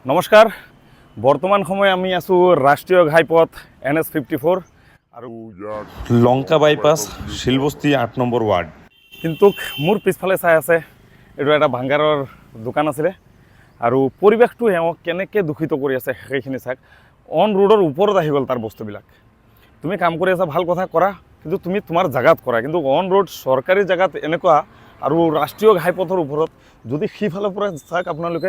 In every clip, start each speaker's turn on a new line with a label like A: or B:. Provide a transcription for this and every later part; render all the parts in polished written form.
A: নমস্কাৰ বৰ্তমান সময় আমি আছোঁ ৰাষ্ট্ৰীয় ঘাইপথ NH54 আৰু লংকা বাইপাছ শিলবস্তি ৮ নম্বৰ ৱাৰ্ড কিন্তু মোৰ পিছফালে চাই আছে এইটো এটা ভাংগাৰৰ দোকান আছিলে আৰু পৰিৱেশটো এওঁক কেনেকৈ দূষিত কৰি আছে সেইখিনি চাওক অন ৰোডৰ ওপৰত আহি গ'ল তাৰ বস্তুবিলাক তুমি কাম কৰি আছা ভাল কথা কৰা কিন্তু তুমি তোমাৰ জাগাত কৰা কিন্তু অন ৰোড চৰকাৰী জাগাত এনেকুৱা আৰু ৰাষ্ট্ৰীয় ঘাইপথৰ ওপৰত যদি সিফালৰ পৰা চাওক আপোনালোকে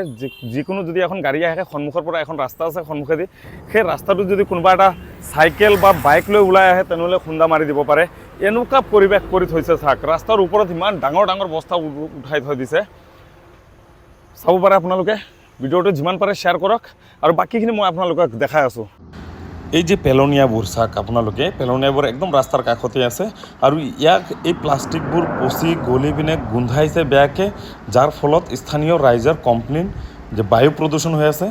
A: যিকোনো যদি এখন গাড়ী আহে সন্মুখৰ পৰা এখন ৰাস্তা আছে সন্মুখেদি সেই ৰাস্তাটোত যদি কোনোবা এটা চাইকেল বা বাইক লৈ ওলাই আহে তেনেহ'লে খুন্দা মাৰি দিব পাৰে এনেকুৱা পৰিৱেশ কৰি থৈছে চাওক ৰাস্তাৰ ওপৰত ইমান ডাঙৰ ডাঙৰ বস্তা উঠাই থৈ দিছে চাব পাৰে আপোনালোকে ভিডিঅ'টো যিমান পাৰে শ্বেয়াৰ কৰক আৰু বাকীখিনি মই আপোনালোকক দেখাই আছোঁ এই যে পেলনীয়াবোৰ চাওক আপোনালোকে পেলনীয়াবোৰ একদম ৰাস্তাৰ কাষতে আছে আৰু ইয়াক এই প্লাষ্টিকবোৰ পচি গলি পিনে গোন্ধাইছে বেয়াকৈ যাৰ ফলত স্থানীয় ৰাইজৰ কমপ্লেইন যে বায়ু প্ৰদূষণ হৈ আছে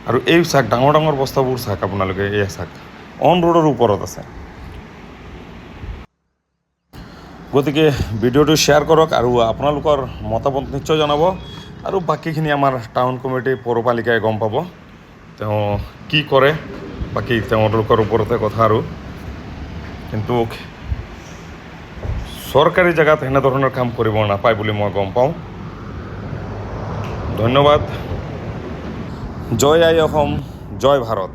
A: আৰু এই চাওক ডাঙৰ ডাঙৰ বস্তাবোৰ চাওক আপোনালোকে এই চাওক অন ৰোডৰ ওপৰত আছে গতিকে ভিডিঅ'টো শ্বেয়াৰ কৰক আৰু আপোনালোকৰ মতামত নিশ্চয় জনাব আৰু বাকীখিনি আমাৰ টাউন কমিটি পৌৰপালিকাই গম পাব তেওঁ কি কৰে বাকী তেওঁলোকৰ ওপৰতে কথা আৰু কিন্তু চৰকাৰী জেগাত এনেধৰণৰ কাম কৰিব নাপায় বুলি মই গম পাওঁ ধন্যবাদ জয় আই অসম জয় ভাৰত